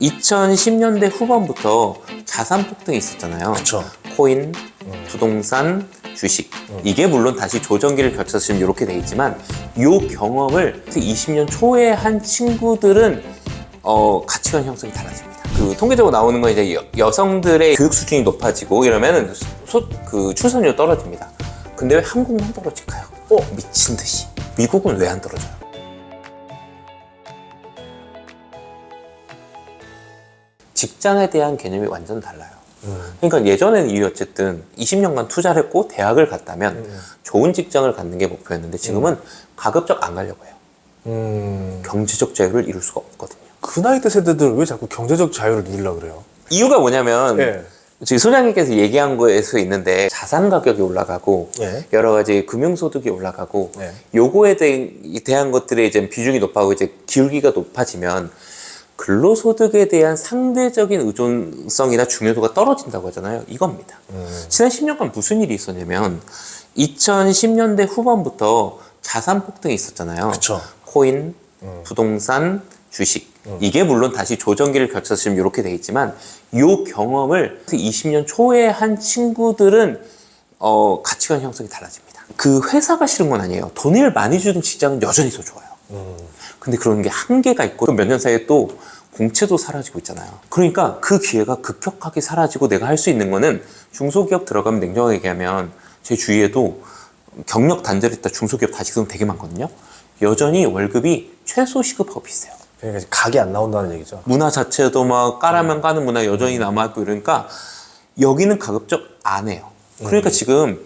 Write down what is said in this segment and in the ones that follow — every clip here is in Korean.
2010년대 후반부터 자산 폭등이 있었잖아요. 그쵸. 코인, 부동산, 주식. 이게 물론 다시 조정기를 거쳐서 지금 이렇게 돼 있지만 이 경험을 20년 초에 한 친구들은 가치관 형성이 달라집니다. 그 통계적으로 나오는 건 이제 여성들의 교육 수준이 높아지고 이러면은 출산율이 떨어집니다. 근데 왜 한국만 떨어질까요? 미친 듯이. 미국은 왜 안 떨어져요? 직장에 대한 개념이 완전 달라요. 그러니까 예전에는 이 어쨌든 20년간 투자를 했고 대학을 갔다면 좋은 직장을 갖는 게 목표였는데 지금은 가급적 안 가려고 해요. 경제적 자유를 이룰 수가 없거든요. 그 나이대 세대들은 왜 자꾸 경제적 자유를 누리려고 그래요? 이유가 뭐냐면 네. 지금 소장님께서 얘기한 거에서 있는데 자산 가격이 올라가고 네. 여러 가지 금융소득이 올라가고 네. 요거에 대한 것들의 이제 비중이 높아지고 이제 기울기가 높아지면 근로소득에 대한 상대적인 의존성이나 중요도가 떨어진다고 하잖아요. 이겁니다. 지난 10년간 무슨 일이 있었냐면 2010년대 후반부터 자산 폭등이 있었잖아요. 그쵸. 코인, 부동산, 주식. 이게 물론 다시 조정기를 거쳐서 지금 이렇게 돼 있지만 이 경험을 20년 초에 한 친구들은 가치관 형성이 달라집니다. 그 회사가 싫은 건 아니에요. 돈을 많이 주는 직장은 여전히 더 좋아요. 근데 그런 게 한계가 있고 몇 년 사이에 또 공채도 사라지고 있잖아요. 그러니까 그 기회가 급격하게 사라지고 내가 할 수 있는 거는 중소기업 들어가면 냉정하게 얘기하면 제 주위에도 경력 단절했다 중소기업 다시금 되게 많거든요. 여전히 월급이 최소 시급하고 비슷해요. 그러니까 각이 안 나온다는 얘기죠. 문화 자체도 막 까라면 까는 문화 여전히 남아있고 이러니까 여기는 가급적 안 해요. 그러니까 지금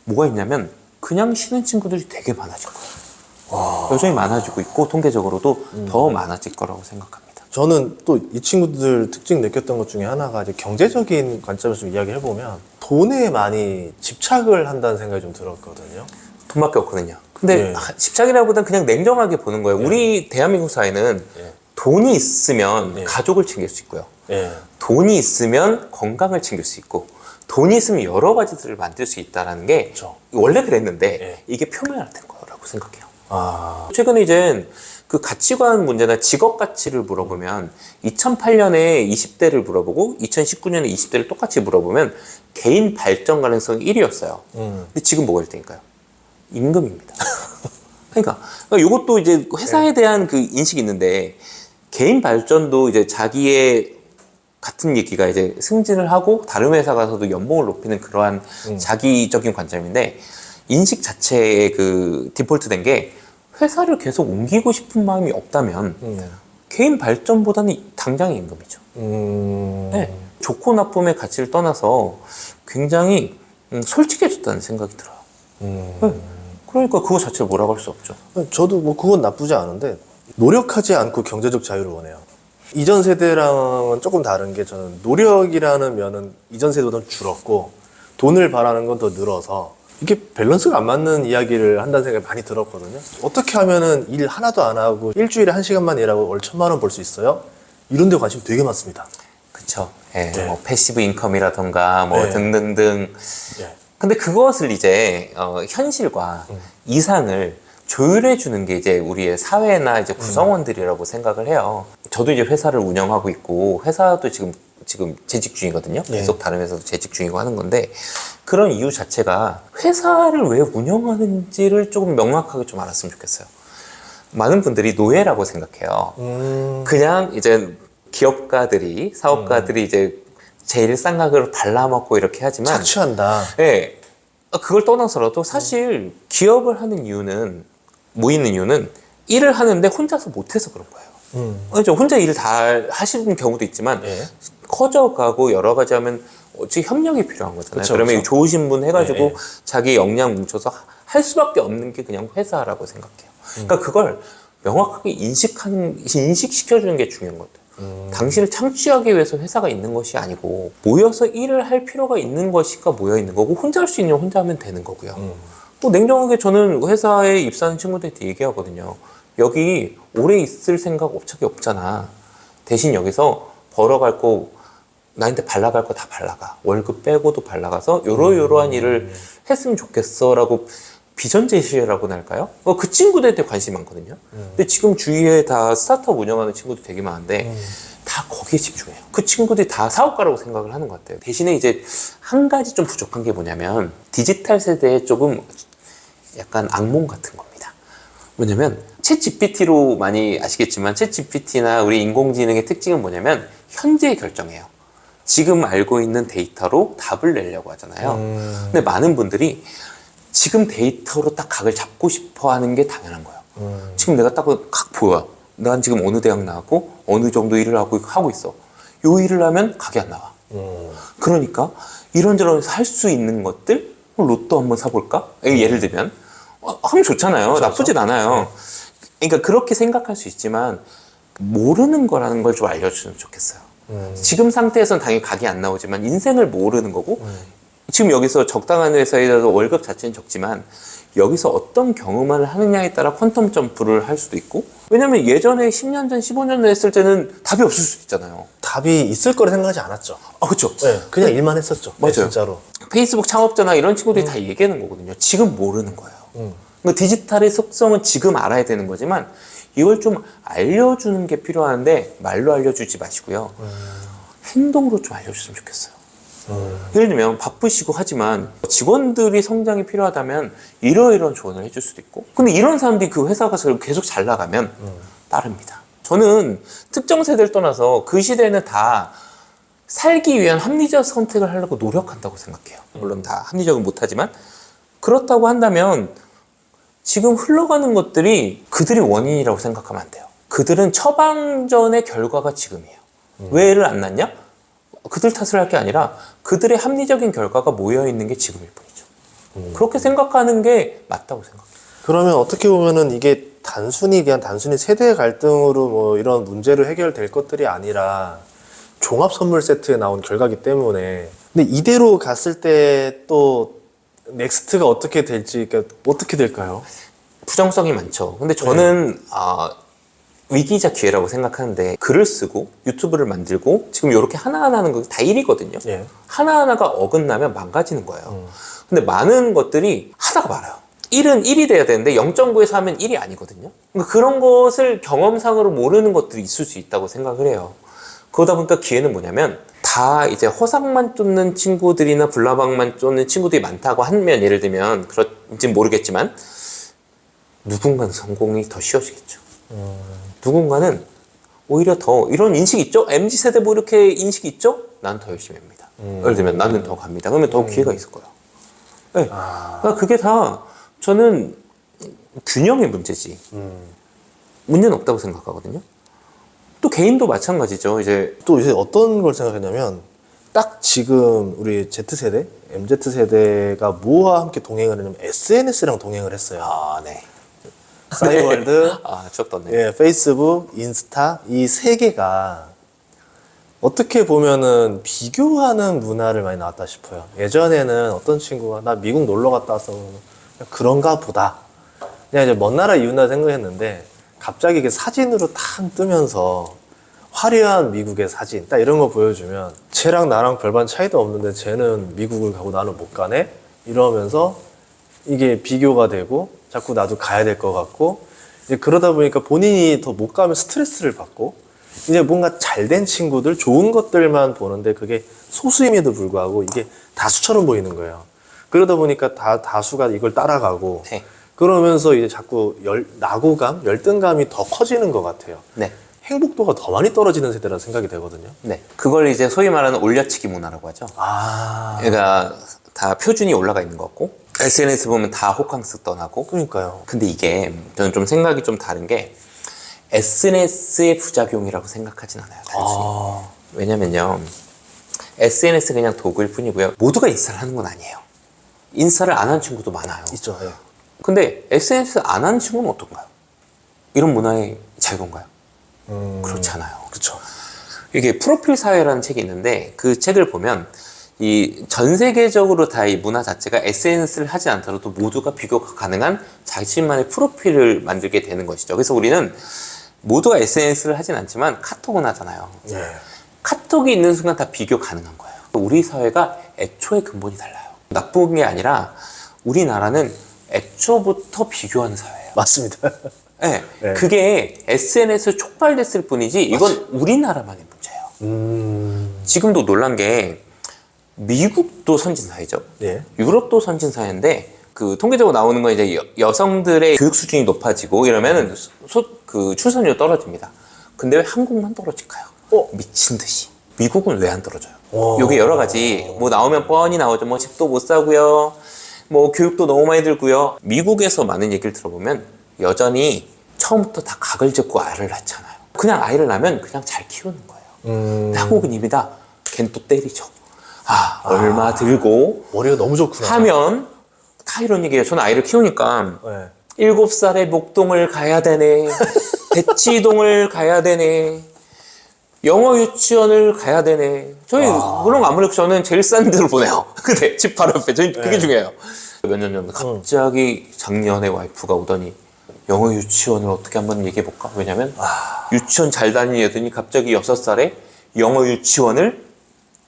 뭐가 있냐면 그냥 쉬는 친구들이 되게 많아진 거예요. 여전히 많아지고 있고 통계적으로도 더 많아질 거라고 생각합니다. 저는 또 이 친구들 특징 느꼈던 것 중에 하나가 이제 경제적인 관점에서 좀 이야기를 해보면 돈에 많이 집착을 한다는 생각이 좀 들었거든요. 돈밖에 없거든요. 근데 네. 집착이라기보다는 그냥 냉정하게 보는 거예요. 우리 대한민국 사회는 네. 돈이 있으면 네. 가족을 챙길 수 있고요. 예. 돈이 있으면 건강을 챙길 수 있고 돈이 있으면 여러 가지들을 만들 수 있다는 게 그렇죠. 원래 그랬는데 네. 이게 표면화된 거라고 생각해요. 아. 최근에 이제 그 가치관 문제나 직업 가치를 물어보면 2008년에 20대를 물어보고 2019년에 20대를 똑같이 물어보면 개인 발전 가능성이 1위였어요. 근데 지금 뭐가 1등일까요? 임금입니다. 그러니까 이것도 이제 회사에 대한 그 인식이 있는데 개인 발전도 이제 자기의 같은 얘기가 이제 승진을 하고 다른 회사 가서도 연봉을 높이는 그러한 자기적인 관점인데 인식 자체의 그 디폴트 된 게 회사를 계속 옮기고 싶은 마음이 없다면 개인 발전보다는 당장의 임금이죠. 네. 좋고 나쁨의 가치를 떠나서 굉장히 솔직해졌다는 생각이 들어요. 네. 그러니까 그거 자체를 뭐라고 할 수 없죠. 저도 뭐 그건 나쁘지 않은데 노력하지 않고 경제적 자유를 원해요. 이전 세대랑은 조금 다른 게 저는 노력이라는 면은 이전 세대보다는 줄었고 돈을 바라는 건 더 늘어서 이게 밸런스가 안 맞는 이야기를 한다는 생각이 많이 들었거든요. 어떻게 하면은 일 하나도 안 하고 일주일에 1시간만 일하고 월 1,000만 원 벌 수 있어요? 이런 데 관심 되게 많습니다. 그쵸. 예, 네. 뭐 패시브 인컴이라던가 뭐 네. 등등등. 예. 근데 그것을 이제 현실과 이상을 조율해 주는 게 이제 우리의 사회나 이제 구성원들이라고 생각을 해요. 저도 이제 회사를 운영하고 있고 회사도 지금 재직 중이거든요. 네. 계속 다른 회사도 재직 중이고 하는 건데 그런 이유 자체가 회사를 왜 운영하는지를 조금 명확하게 좀 알았으면 좋겠어요. 많은 분들이 노예라고 생각해요. 그냥 이제 기업가들이 사업가들이 이제 제일 싼 가격을 발라먹고 이렇게 하지만 착취한다. 네, 그걸 떠나서라도 사실 기업을 하는 이유는 모이는 이유는 일을 하는데 혼자서 못해서 그런 거예요. 그렇죠. 혼자 일을 다 하시는 경우도 있지만 예. 커져가고 여러 가지 하면 어찌 협력이 필요한 거잖아요. 그쵸, 그러면 그쵸. 좋으신 분 해가지고 예. 자기 역량 뭉쳐서 할 수밖에 없는 게 그냥 회사라고 생각해요. 그러니까 그걸 명확하게 인식시켜주는 게 중요한 것 같아요. 당신을 창출하기 위해서 회사가 있는 것이 아니고 모여서 일을 할 필요가 있는 것이가 모여 있는 거고 혼자 할 수 있는 건 혼자 하면 되는 거고요. 뭐 냉정하게 저는 회사에 입사하는 친구들한테 얘기하거든요. 여기 오래 있을 생각 어차피 없잖아. 대신 여기서 벌어갈 거 나한테 발라갈 거 다 발라가. 월급 빼고도 발라가서 요러요러한 일을 했으면 좋겠어 라고 비전 제시라고나 할까요? 그 친구들한테 관심이 많거든요. 근데 지금 주위에 다 스타트업 운영하는 친구도 되게 많은데 다 거기에 집중해요. 그 친구들이 다 사업가라고 생각을 하는 것 같아요. 대신에 이제 한 가지 좀 부족한 게 뭐냐면 디지털 세대에 조금 약간 악몽 같은 겁니다. 뭐냐면 챗 GPT로 많이 아시겠지만 챗 GPT나 우리 인공지능의 특징은 뭐냐면 현재 결정해요. 지금 알고 있는 데이터로 답을 내려고 하잖아요. 근데 많은 분들이 지금 데이터로 딱 각을 잡고 싶어 하는 게 당연한 거예요. 지금 내가 딱 각 보여. 난 지금 어느 대학 나왔고 어느 정도 일을 하고 있어. 요 일을 하면 각이 안 나와. 그러니까 이런저런 할 수 있는 것들 로또 한번 사볼까? 예를 들면 하면 좋잖아요. 그렇죠. 나쁘진 않아요. 그러니까 그렇게 생각할 수 있지만 모르는 거라는 걸 좀 알려주면 좋겠어요. 지금 상태에서는 당연히 각이 안 나오지만 인생을 모르는 거고 지금 여기서 적당한 회사에서 월급 자체는 적지만 여기서 어떤 경험을 하느냐에 따라 퀀텀 점프를 할 수도 있고 왜냐면 예전에 10년 전, 15년 전 했을 때는 답이 없을 수도 있잖아요. 답이 있을 거라 생각하지 않았죠. 아, 그렇죠. 네, 그냥 일만 했었죠. 맞아요. 네, 진짜로. 페이스북 창업자나 이런 친구들이 다 얘기하는 거거든요. 지금 모르는 거예요. 그러니까 디지털의 속성은 지금 알아야 되는 거지만 이걸 좀 알려주는 게 필요한데 말로 알려주지 마시고요. 행동으로 좀 알려줬으면 좋겠어요. 예를 들면 바쁘시고 하지만 직원들이 성장이 필요하다면 이러이러한 조언을 해줄 수도 있고 근데 이런 사람들이 그 회사 가서 계속 잘 나가면 따릅니다. 저는 특정 세대를 떠나서 그 시대에는 다 살기 위한 합리적 선택을 하려고 노력한다고 생각해요. 물론 다 합리적은 못하지만 그렇다고 한다면 지금 흘러가는 것들이 그들이 원인이라고 생각하면 안 돼요. 그들은 처방전의 결과가 지금이에요. 왜 애를 안 낳냐? 그들 탓을 할 게 아니라 그들의 합리적인 결과가 모여있는 게 지금일 뿐이죠. 그렇게 생각하는 게 맞다고 생각해요. 그러면 어떻게 보면은 이게 단순히 세대 갈등으로 뭐 이런 문제로 해결될 것들이 아니라 종합 선물 세트에 나온 결과기 때문에 근데 이대로 갔을 때 또 넥스트가 어떻게 될지 그러니까 어떻게 될까요? 부정성이 많죠. 근데 저는 위기이자 기회라고 생각하는데 글을 쓰고 유튜브를 만들고 지금 이렇게 하나하나 하는 거 다 일이거든요. 예. 하나하나가 어긋나면 망가지는 거예요. 근데 많은 것들이 하다가 말아요. 1은 1이 돼야 되는데 0.9에서 하면 1이 아니거든요. 그러니까 그런 것을 경험상으로 모르는 것들이 있을 수 있다고 생각을 해요. 그러다 보니까 기회는 뭐냐면 다 이제 허상만 쫓는 친구들이나 불나방만 쫓는 친구들이 많다고 하면 예를 들면 그런지 모르겠지만 누군가는 성공이 더 쉬워지겠죠. 누군가는 오히려 더 이런 인식이 있죠? MZ세대 뭐 이렇게 인식이 있죠? 난 더 열심히 합니다. 예를 들면 나는 더 갑니다. 그러면 더 기회가 있을 거예요. 네. 그러니까 그게 다 저는 균형의 문제지. 문제는 없다고 생각하거든요. 또 개인도 마찬가지죠. 이제 어떤 걸 생각했냐면 딱 지금 우리 Z세대, MZ세대가 뭐와 함께 동행을 했냐면 SNS랑 동행을 했어요. 아, 네. 싸이월드, 추억 돋네. 예, 페이스북, 인스타 이 세 개가 어떻게 보면은 비교하는 문화를 많이 나왔다 싶어요. 예전에는 어떤 친구가 나 미국 놀러 갔다 왔어 그런가 보다 그냥 이제 먼 나라 이웃 나라 생각했는데 갑자기 이게 사진으로 탁 뜨면서 화려한 미국의 사진 딱 이런 거 보여주면 쟤랑 나랑 별반 차이도 없는데 쟤는 미국을 가고 나는 못 가네 이러면서 이게 비교가 되고 자꾸 나도 가야 될 것 같고 이제 그러다 보니까 본인이 더 못 가면 스트레스를 받고 이제 뭔가 잘된 친구들 좋은 것들만 보는데 그게 소수임에도 불구하고 이게 다수처럼 보이는 거예요. 그러다 보니까 다수가 이걸 따라가고 네. 그러면서 이제 자꾸 낙오감, 열등감이 더 커지는 것 같아요. 네. 행복도가 더 많이 떨어지는 세대라 생각이 되거든요. 네. 그걸 이제 소위 말하는 올려치기 문화라고 하죠. 그러니까 다 표준이 올라가 있는 것 같고 SNS 보면 다 호캉스 떠나고 그러니까요. 근데 이게 저는 좀 생각이 좀 다른 게 SNS의 부작용이라고 생각하진 않아요. 단순히. 왜냐면요. SNS 그냥 도구일 뿐이고요. 모두가 인스타를 하는 건 아니에요. 인스타를 안 하는 친구도 많아요. 있죠. 예. 근데 SNS 안 하는 친구는 어떤가요? 이런 문화의 자유인가요? 그렇지 않아요. 그렇죠. 이게 프로필 사회라는 책이 있는데 그 책을 보면 이 전 세계적으로 다 이 문화 자체가 SNS를 하지 않더라도 모두가 비교가 가능한 자신만의 프로필을 만들게 되는 것이죠. 그래서 우리는 모두가 SNS를 하진 않지만 카톡은 하잖아요. 예. 카톡이 있는 순간 다 비교 가능한 거예요. 우리 사회가 애초에 근본이 달라요. 나쁜 게 아니라 우리나라는 애초부터 비교하는 사회예요. 맞습니다. 네. 네. 그게 SNS로 촉발됐을 뿐이지 이건 우리나라만의 문제예요. 지금도 놀란 게 미국도 선진사회죠. 예. 유럽도 선진사회인데 그 통계적으로 나오는 건 이제 여성들의 교육 수준이 높아지고 이러면은 그 출산율이 떨어집니다. 근데 왜 한국만 떨어질까요? 미친 듯이. 미국은 왜 안 떨어져요? 요게 여러 가지 뭐 나오면 뻔히 나오죠. 뭐 집도 못 사고요. 뭐 교육도 너무 많이 들고요. 미국에서 많은 얘기를 들어보면 여전히 처음부터 다 각을 잡고 아이를 낳잖아요. 그냥 아이를 낳으면 그냥 잘 키우는 거예요. 근데 한국은 입니다. 걘 또 때리죠. 얼마 들고 머리가 너무 좋구나. 하면 다 이런 얘기예요. 저는 아이를 키우니까 네. 7살에 목동을 가야 되네. 대치동을 가야 되네. 영어 유치원을 가야 되네. 저희 그런 거 아무래도 저는 제일 싼 데로 보내요. 근데 집 바로 옆에. 저희 그게 중요해요. 몇 년 전에 갑자기 작년에 와이프가 오더니 영어 유치원을 어떻게 한번 얘기해볼까? 왜냐면 유치원 잘 다니는 애들이 갑자기 6살에 영어 유치원을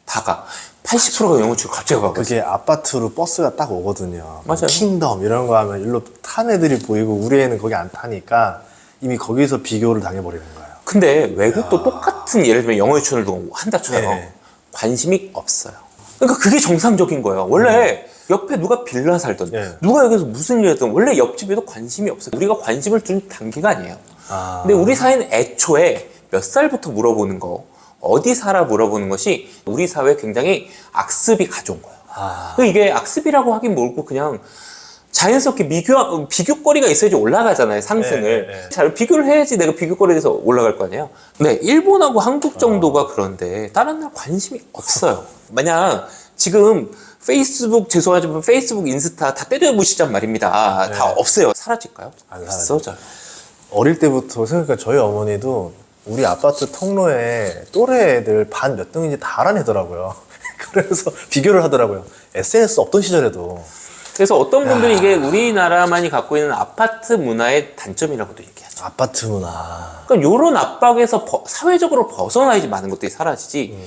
다 가. 80%가 영어 유치원 갑자기 가고 그게 아파트로 버스가 딱 오거든요. 맞아요. 킹덤 이런 거 하면 일로 탄 애들이 보이고 우리 애는 거기 안 타니까 이미 거기서 비교를 당해버리는 거예요. 근데 외국도 똑같은 예를 들면 영어 유치원을 두고 한다 쳐요. 네. 관심이 없어요. 그러니까 그게 정상적인 거예요. 원래 옆에 누가 빌라 살던 네. 누가 여기서 무슨 일 했던 원래 옆집에도 관심이 없어요. 우리가 관심을 둔 단계가 아니에요. 근데 우리 사회는 애초에 몇 살부터 물어보는 거 어디 살아 물어보는 것이 우리 사회에 굉장히 악습이 가져온 거예요. 그러니까 이게 악습이라고 하긴 뭐고 그냥 자연스럽게 비교거리가 있어야지 올라가잖아요, 상승을. 네. 잘 비교를 해야지 내가 비교거리에 대해서 올라갈 거 아니에요. 네, 일본하고 한국 정도가 그런데 다른 나라 관심이 없어요. 만약 지금 페이스북, 죄송하지만 페이스북, 인스타 다 때려부시잔 말입니다. 네. 다 없어요. 사라질까요? 안 없어져요. 어릴 때부터 생각해 저희 어머니도 우리 아파트 통로에 또래 애들 반 몇 등인지 다 알아내더라고요. 그래서 비교를 하더라고요. SNS 없던 시절에도. 그래서 어떤 분들이 이게 우리나라만이 갖고 있는 아파트 문화의 단점이라고도 얘기하죠. 아파트 문화. 그러니까 이런 압박에서 사회적으로 벗어나야지 많은 것들이 사라지지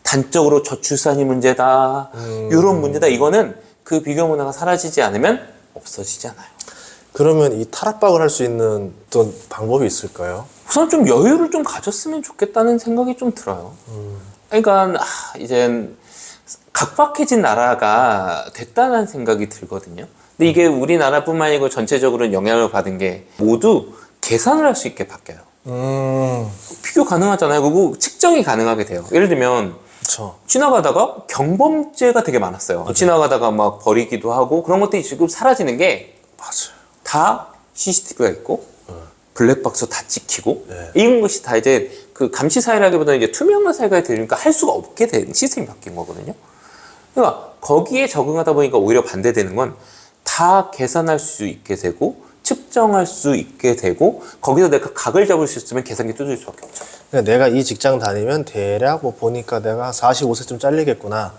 단적으로 저출산이 문제다 이런 문제다 이거는 그 비교 문화가 사라지지 않으면 없어지지 않아요. 그러면 이 탈압박을 할 수 있는 어떤 방법이 있을까요? 우선 좀 여유를 좀 가졌으면 좋겠다는 생각이 좀 들어요. 그러니까 이젠 각박해진 나라가 됐다는 생각이 들거든요. 근데 이게 우리나라뿐만 아니고 전체적으로 영향을 받은 게 모두 계산을 할 수 있게 바뀌어요. 비교 가능하잖아요. 그리고 측정이 가능하게 돼요. 예를 들면 그렇죠. 지나가다가 경범죄가 되게 많았어요. 맞아요. 지나가다가 막 버리기도 하고 그런 것들이 지금 사라지는 게 다 맞아요. CCTV가 있고 블랙박스 다 찍히고 네. 이런 것이 다 이제 그 감시 사회라기보다는 이제 투명한 사회가 되니까 할 수가 없게 된 시스템이 바뀐 거거든요. 그러니까 거기에 적응하다 보니까 오히려 반대되는 건 다 계산할 수 있게 되고 측정할 수 있게 되고 거기서 내가 각을 잡을 수 있으면 계산기 두드릴 수밖에 없죠. 그러니까 내가 이 직장 다니면 대략 뭐 보니까 내가 45세쯤 잘리겠구나.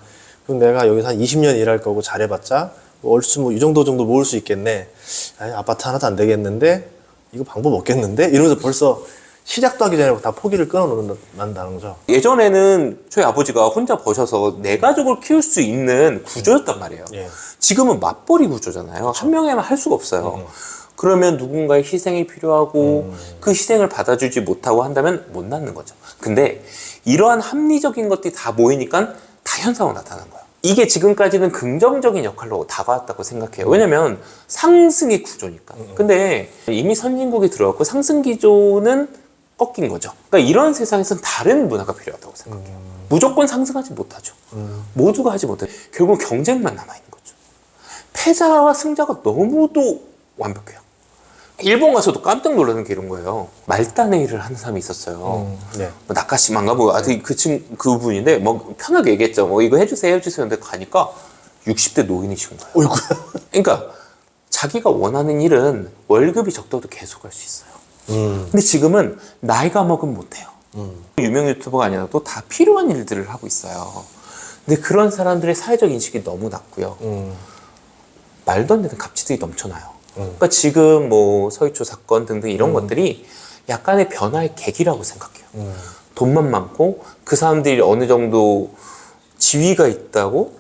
그럼 내가 여기서 한 20년 일할 거고 잘해봤자 뭐 얼추 뭐 이 정도 모을 수 있겠네. 아니, 아파트 하나도 안 되겠는데 이거 방법 없겠는데 이러면서 벌써 시작도 하기 전에 다 포기를 끊어놓는다는 거죠. 예전에는 저희 아버지가 혼자 버셔서 내 가족을 키울 수 있는 구조였단 말이에요. 예. 지금은 맞벌이 구조잖아요. 한 명에만 할 수가 없어요. 그러면 누군가의 희생이 필요하고 그 희생을 받아주지 못하고 한다면 못 낳는 거죠. 근데 이러한 합리적인 것들이 다 모이니까 다 현상으로 나타나는 거예요. 이게 지금까지는 긍정적인 역할로 다가왔다고 생각해요. 왜냐면 상승의 구조니까. 근데 이미 선진국에 들어왔고 상승 기조는 꺾인 거죠. 그러니까 이런 세상에서는 다른 문화가 필요하다고 생각해요. 무조건 상승하지 못하죠. 모두가 하지 못해요. 결국 경쟁만 남아있는 거죠. 패자와 승자가 너무도 완벽해요. 일본 가서도 깜짝 놀라는 게 이런 거예요. 말단회의를 하는 사람이 있었어요. 네. 뭐 나카시마인가 뭐 아직 그분인데 뭐 편하게 얘기했죠. 뭐 이거 해주세요. 근데 가니까 60대 노인이신 거예요. 어이구야. 그러니까 자기가 원하는 일은 월급이 적더라도 계속 할 수 있어요. 근데 지금은 나이가 먹으면 못해요. 유명 유튜버가 아니라도 다 필요한 일들을 하고 있어요. 근데 그런 사람들의 사회적 인식이 너무 낮고요. 말도 안 되는 갑질들이 넘쳐나요. 그러니까 지금 뭐 서희초 사건 등등 이런 것들이 약간의 변화의 계기라고 생각해요. 돈만 많고 그 사람들이 어느 정도 지위가 있다고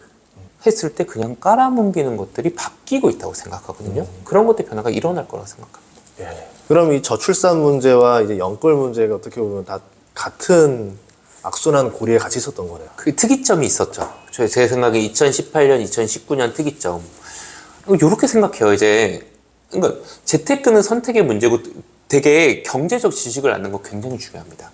했을 때 그냥 깔아뭉개는 것들이 바뀌고 있다고 생각하거든요. 그런 것들 변화가 일어날 거라고 생각합니다. 예. 그럼 이 저출산 문제와 이제 영끌 문제가 어떻게 보면 다 같은 악순환 고리에 같이 있었던 거네요. 그 특이점이 있었죠. 제 생각에 2018년, 2019년 특이점. 이렇게 생각해요. 이제 그러니까 재테크는 선택의 문제고 되게 경제적 지식을 아는 거 굉장히 중요합니다.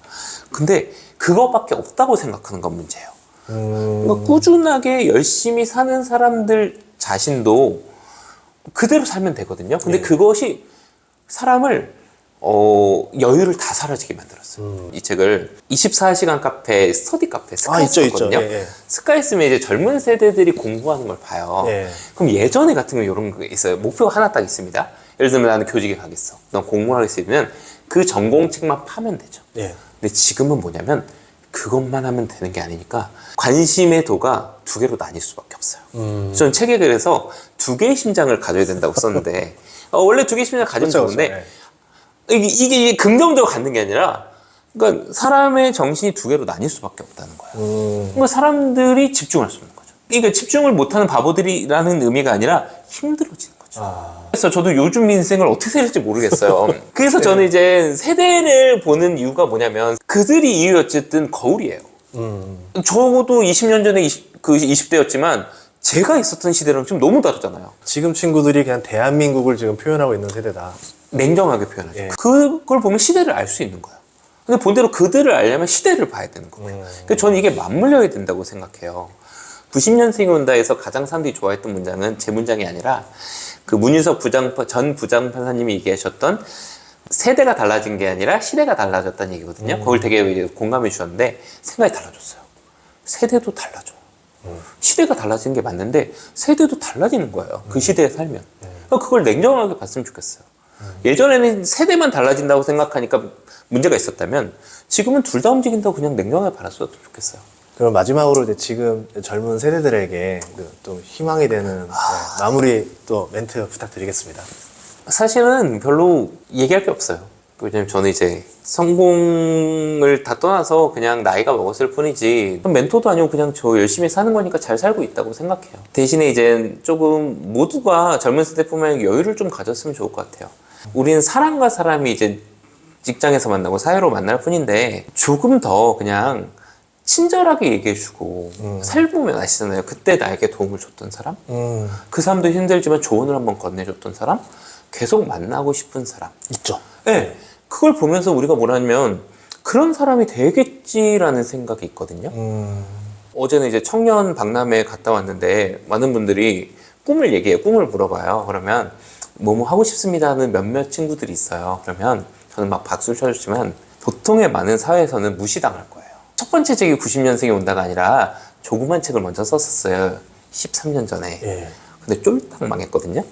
근데 그거밖에 없다고 생각하는 건 문제예요. 그러니까 꾸준하게 열심히 사는 사람들 자신도 그대로 살면 되거든요. 근데 그것이 사람을 여유를 다 사라지게 만들었어요. 이 책을 24시간 카페, 스터디 카페, 스카이스거든요. 스카이스면 이제 젊은 세대들이 공부하는 걸 봐요. 그럼 예전에 같은 경우 이런 게 있어요. 목표가 하나 딱 있습니다. 예를 들면 나는 교직에 가겠어. 넌 공부를 하겠어. 이러면 그 전공책만 파면 되죠. 근데 지금은 뭐냐면 그것만 하면 되는 게 아니니까 관심의 도가 두 개로 나뉠 수밖에 없어요. 저는 책에 그래서 두 개의 심장을 가져야 된다고 썼는데 원래 두 개의 심장을 가지면 좋은데 이게 긍정적으로 갖는 게 아니라 그러니까 사람의 정신이 두 개로 나뉠 수밖에 없다는 거예요. 그러니까 사람들이 집중할 수 없는 거죠. 그러니까 집중을 못하는 바보들이라는 의미가 아니라 힘들어지는 거죠. 그래서 저도 요즘 인생을 어떻게 살지 될지 모르겠어요. 그래서 저는 이제 세대를 보는 이유가 뭐냐면 그들이 이유 어쨌든 거울이에요. 적어도 20년 전에 20대였지만 제가 있었던 시대랑 좀 너무 다르잖아요. 지금 친구들이 그냥 대한민국을 지금 표현하고 있는 세대다. 냉정하게 표현하죠. 그걸 보면 시대를 알 수 있는 거예요. 근데 본대로 그들을 알려면 시대를 봐야 되는 거예요. 그러니까 저는 이게 맞물려야 된다고 생각해요. 90년생이 온다 해서 가장 사람들이 좋아했던 문장은 제 문장이 아니라 그 문유석 전 부장판사님이 얘기하셨던 세대가 달라진 게 아니라 시대가 달라졌다는 얘기거든요. 그걸 되게 공감해 주셨는데 생각이 달라졌어요. 세대도 달라져요. 시대가 달라지는 게 맞는데 세대도 달라지는 거예요. 그 시대에 살면. 그러니까 그걸 냉정하게 봤으면 좋겠어요. 예전에는 세대만 달라진다고 생각하니까 문제가 있었다면 지금은 둘 다 움직인다고 그냥 냉정하게 바랐으면 좋겠어요. 그럼 마지막으로 이제 지금 젊은 세대들에게 또 희망이 되는 마무리 또 멘트 부탁드리겠습니다. 사실은 별로 얘기할 게 없어요. 왜냐면 저는 이제 성공을 다 떠나서 그냥 나이가 먹었을 뿐이지 멘토도 아니고 그냥 저 열심히 사는 거니까 잘 살고 있다고 생각해요. 대신에 이제 조금 모두가 젊은 세대뿐만 아니라 여유를 좀 가졌으면 좋을 것 같아요. 우리는 사람과 사람이 이제 직장에서 만나고 사회로 만날 뿐인데 조금 더 그냥 친절하게 얘기해주고 살보면 아시잖아요. 그때 나에게 도움을 줬던 사람, 그 사람도 힘들지만 조언을 한번 건네줬던 사람, 계속 만나고 싶은 사람 있죠. 네, 그걸 보면서 우리가 뭐라면 그런 사람이 되겠지라는 생각이 있거든요. 어제는 이제 청년 박람회에 갔다 왔는데 많은 분들이 꿈을 얘기해요. 꿈을 물어봐요. 그러면 뭐뭐 하고 싶습니다 하는 몇몇 친구들이 있어요. 그러면 저는 막 박수를 쳐주지만 보통의 많은 사회에서는 무시당할 거예요. 첫 번째 책이 90년생이 온다가 아니라 조그만 책을 먼저 썼었어요. 13년 전에. 근데 쫄딱 망했거든요.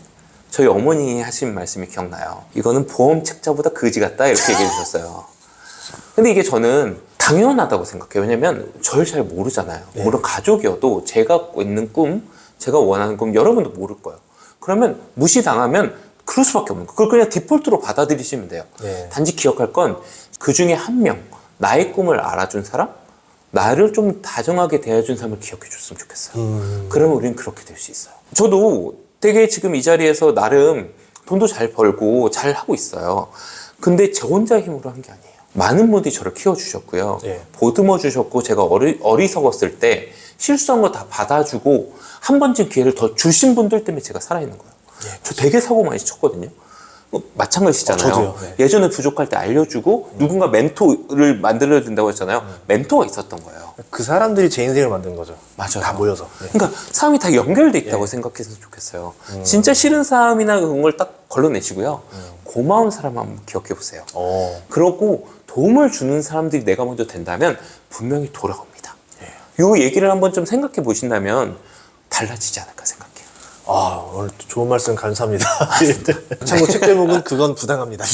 저희 어머니 하신 말씀이 기억나요. 이거는 보험 책자보다 거지 같다 이렇게 얘기해 주셨어요. 근데 이게 저는 당연하다고 생각해요. 왜냐면 저를 잘 모르잖아요. 물론 가족이어도 제가 갖고 있는 꿈, 제가 원하는 꿈 여러분도 모를 거예요. 그러면 무시당하면 그럴 수밖에 없는 거예요. 그걸 그냥 디폴트로 받아들이시면 돼요. 단지 기억할 건 그 중에 한 명, 나의 꿈을 알아준 사람, 나를 좀 다정하게 대해준 사람을 기억해 줬으면 좋겠어요. 그러면 우리는 그렇게 될 수 있어요. 저도 되게 지금 이 자리에서 나름 돈도 잘 벌고 잘 하고 있어요. 근데 저 혼자 힘으로 한 게 아니에요. 많은 분들이 저를 키워주셨고요. 보듬어 주셨고 제가 어리석었을 때 실수한 거 다 받아주고 한 번쯤 기회를 더 주신 분들 때문에 제가 살아있는 거예요. 저 되게 사고 많이 쳤거든요. 마찬가지시잖아요. 저도요. 예전에 부족할 때 알려주고 누군가 멘토를 만들어야 된다고 했잖아요. 멘토가 있었던 거예요. 그 사람들이 제 인생을 만든 거죠. 맞아요. 다 모여서. 그러니까 사람이 다 연결돼 있다고 생각했으면 좋겠어요. 진짜 싫은 사람이나 그런 걸 딱 걸러내시고요. 고마운 사람 한번 기억해 보세요. 그러고 도움을 주는 사람들이 내가 먼저 된다면 분명히 돌아옵니다. 이 얘기를 한번 좀 생각해 보신다면 달라지지 않을까 생각해요. 오늘 좋은 말씀 감사합니다. 참고 책 제목은 그건 부당합니다.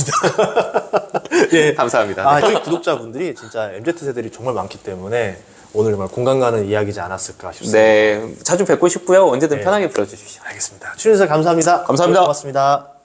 감사합니다. 저희 구독자분들이 진짜 MZ세대들이 정말 많기 때문에 오늘 정말 공감 가는 이야기지 않았을까 싶습니다. 네, 자주 뵙고 싶고요. 언제든 편하게 불러주십시오. 알겠습니다. 출연해주셔서 감사합니다. 감사합니다. 고맙습니다.